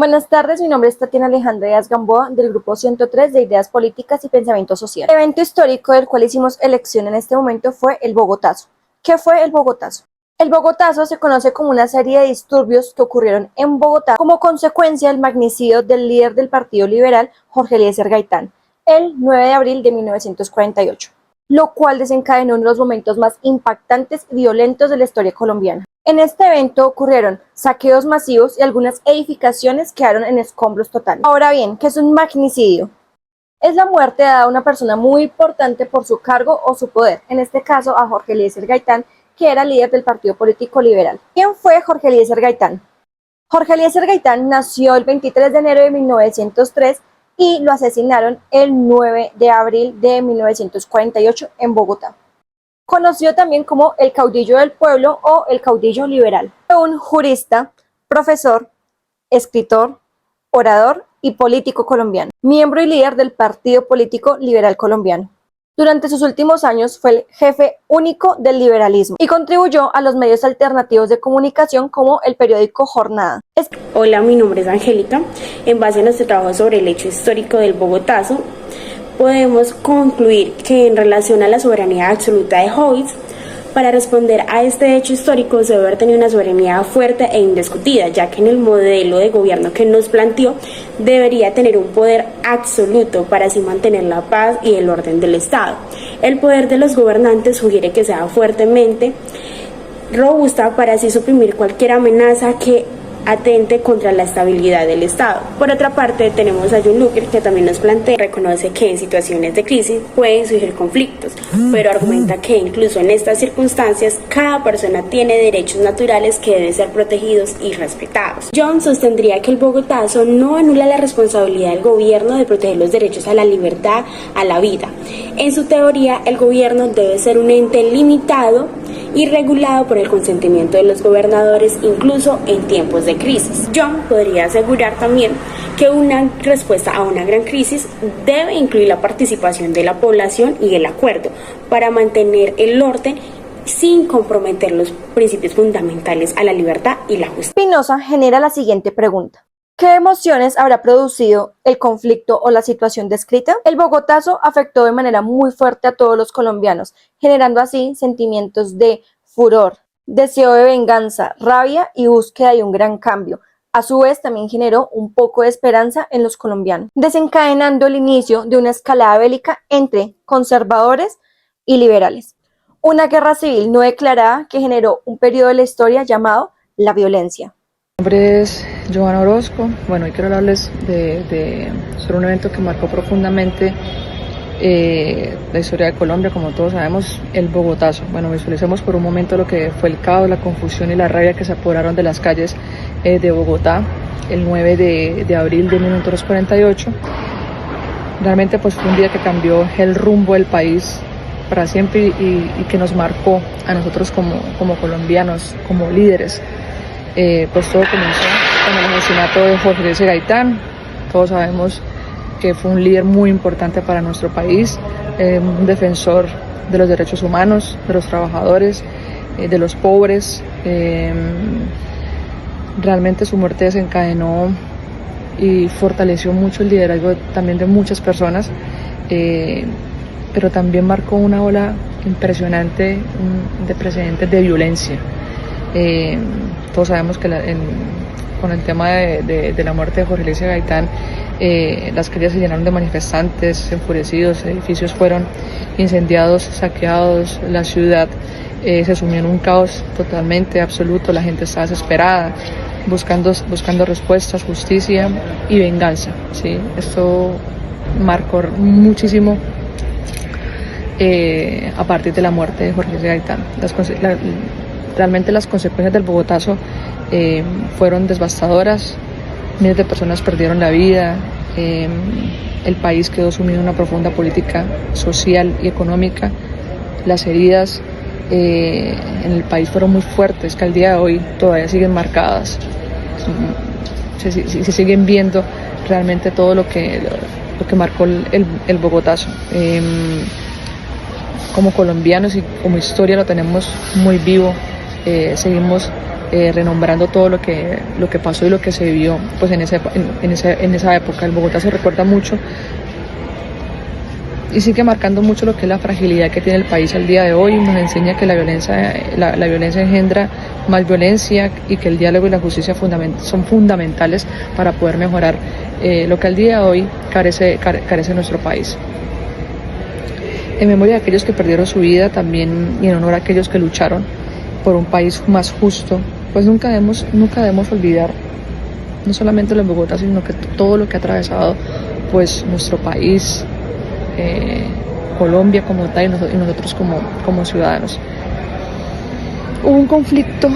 Buenas tardes, mi nombre es Tatiana Alejandra Díaz Gamboa del Grupo 103 de Ideas Políticas y Pensamiento Social. El evento histórico del cual hicimos elección en este momento fue el Bogotazo. ¿Qué fue el Bogotazo? El Bogotazo se conoce como una serie de disturbios que ocurrieron en Bogotá como consecuencia del magnicidio del líder del Partido Liberal, Jorge Eliezer Gaitán, el 9 de abril de 1948, lo cual desencadenó uno de los momentos más impactantes y violentos de la historia colombiana. En este evento ocurrieron saqueos masivos y algunas edificaciones quedaron en escombros totales. Ahora bien, ¿qué es un magnicidio? Es la muerte dada a una persona muy importante por su cargo o su poder, en este caso a Jorge Eliezer Gaitán, que era líder del Partido Político Liberal. ¿Quién fue Jorge Eliezer Gaitán? Jorge Eliezer Gaitán nació el 23 de enero de 1903 y lo asesinaron el 9 de abril de 1948 en Bogotá. Conocido también como el caudillo del pueblo o el caudillo liberal. Fue un jurista, profesor, escritor, orador y político colombiano, miembro y líder del Partido Político Liberal Colombiano. Durante sus últimos años fue el jefe único del liberalismo y contribuyó a los medios alternativos de comunicación como el periódico Jornada. Hola, mi nombre es Angélica. En base a nuestro trabajo sobre el hecho histórico del Bogotazo, podemos concluir que en relación a la soberanía absoluta de Hobbes, para responder a este hecho histórico se debe haber tenido una soberanía fuerte e indiscutida, ya que en el modelo de gobierno que nos planteó debería tener un poder absoluto para así mantener la paz y el orden del Estado. El poder de los gobernantes sugiere que sea fuertemente robusta para así suprimir cualquier amenaza que atente contra la estabilidad del Estado. Por otra parte, tenemos a John Locke, que también nos plantea, reconoce que en situaciones de crisis pueden surgir conflictos, pero argumenta que incluso en estas circunstancias cada persona tiene derechos naturales que deben ser protegidos y respetados. John sostendría que el Bogotazo no anula la responsabilidad del gobierno de proteger los derechos a la libertad, a la vida. En su teoría, el gobierno debe ser un ente limitado y regulado por el consentimiento de los gobernadores, incluso en tiempos de crisis. John podría asegurar también que una respuesta a una gran crisis debe incluir la participación de la población y el acuerdo para mantener el orden sin comprometer los principios fundamentales a la libertad y la justicia. Spinoza genera la siguiente pregunta. ¿Qué emociones habrá producido el conflicto o la situación descrita? El Bogotazo afectó de manera muy fuerte a todos los colombianos, generando así sentimientos de furor, deseo de venganza, rabia y búsqueda de un gran cambio. A su vez también generó un poco de esperanza en los colombianos, desencadenando el inicio de una escalada bélica entre conservadores y liberales. Una guerra civil no declarada que generó un periodo de la historia llamado la violencia. Mi nombre es Joana Orozco. Bueno, hoy quiero hablarles sobre un evento que marcó profundamente la historia de Colombia, como todos sabemos, el Bogotazo. Bueno, visualicemos por un momento lo que fue el caos, la confusión y la rabia que se apoderaron de las calles de Bogotá el 9 de abril de 1948. Realmente pues fue un día que cambió el rumbo del país para siempre y que nos marcó a nosotros como colombianos, como líderes. Pues todo comenzó con el asesinato de Jorge Eliezer Gaitán. Todos sabemos que fue un líder muy importante para nuestro país, un defensor de los derechos humanos, de los trabajadores, de los pobres. Realmente su muerte desencadenó y fortaleció mucho el liderazgo también de muchas personas, pero también marcó una ola impresionante de precedentes de violencia. Todos sabemos que con el tema de la muerte de Jorge Eliezer Gaitán, las calles se llenaron de manifestantes enfurecidos, edificios fueron incendiados, saqueados, la ciudad se sumió en un caos totalmente absoluto, la gente estaba desesperada, buscando respuestas, justicia y venganza, ¿sí? Esto marcó muchísimo a partir de la muerte de Jorge Eliezer Gaitán. Realmente las consecuencias del Bogotazo fueron devastadoras, miles de personas perdieron la vida, el país quedó sumido en una profunda política social y económica, las heridas en el país fueron muy fuertes, que al día de hoy todavía siguen marcadas, se siguen viendo realmente todo lo que marcó el Bogotazo. Como colombianos y como historia lo tenemos muy vivo. Seguimos renombrando todo lo que pasó y lo que se vivió pues en esa época. El Bogotá se recuerda mucho y sigue marcando mucho lo que es la fragilidad que tiene el país al día de hoy. Nos enseña que la violencia engendra más violencia y que el diálogo y la justicia son fundamentales para poder mejorar lo que al día de hoy carece nuestro país. En memoria de aquellos que perdieron su vida también y en honor a aquellos que lucharon por un país más justo, pues nunca debemos olvidar no solamente los Bogotá, sino que todo lo que ha atravesado pues nuestro país, Colombia como tal y nosotros como ciudadanos. Hubo un conflicto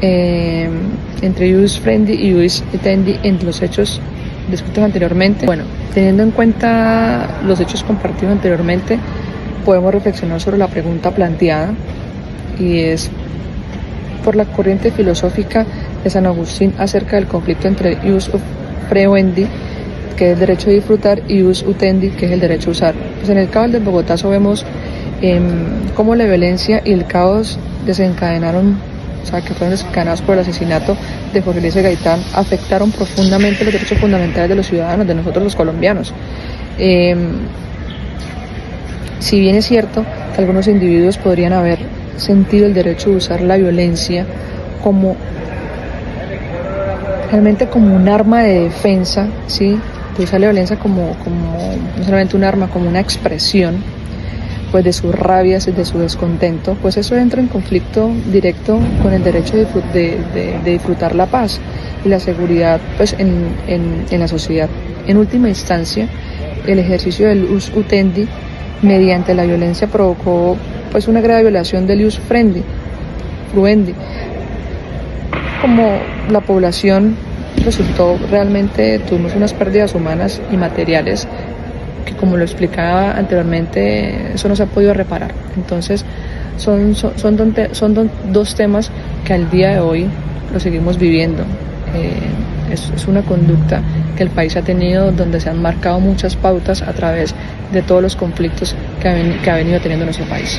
entre Ius Frendi y Ius Utendi en los hechos descritos anteriormente. Bueno, teniendo en cuenta los hechos compartidos anteriormente, podemos reflexionar sobre la pregunta planteada, y es por la corriente filosófica de San Agustín acerca del conflicto entre Ius Frendi, que es el derecho a disfrutar, y Ius Utendi, que es el derecho a usar. Pues en el caso del Bogotazo vemos cómo la violencia y el caos que fueron desencadenados por el asesinato de Jorge Eliezer Gaitán, afectaron profundamente los derechos fundamentales de los ciudadanos, de nosotros los colombianos. Si bien es cierto que algunos individuos podrían haber sentido el derecho de usar la violencia realmente como un arma de defensa, ¿sí? De usar la violencia como no solamente un arma, como una expresión pues de sus rabias y de su descontento, pues eso entra en conflicto directo con el derecho de disfrutar la paz y la seguridad pues en la sociedad. En última instancia, el ejercicio del Ius Utendi mediante la violencia provocó pues una grave violación del Ius Frendi, como la población tuvimos unas pérdidas humanas y materiales que, como lo explicaba anteriormente, eso no se ha podido reparar. Entonces son dos temas que al día de hoy lo seguimos viviendo. Es una conducta que el país ha tenido, donde se han marcado muchas pautas a través de todos los conflictos que ha venido teniendo nuestro país.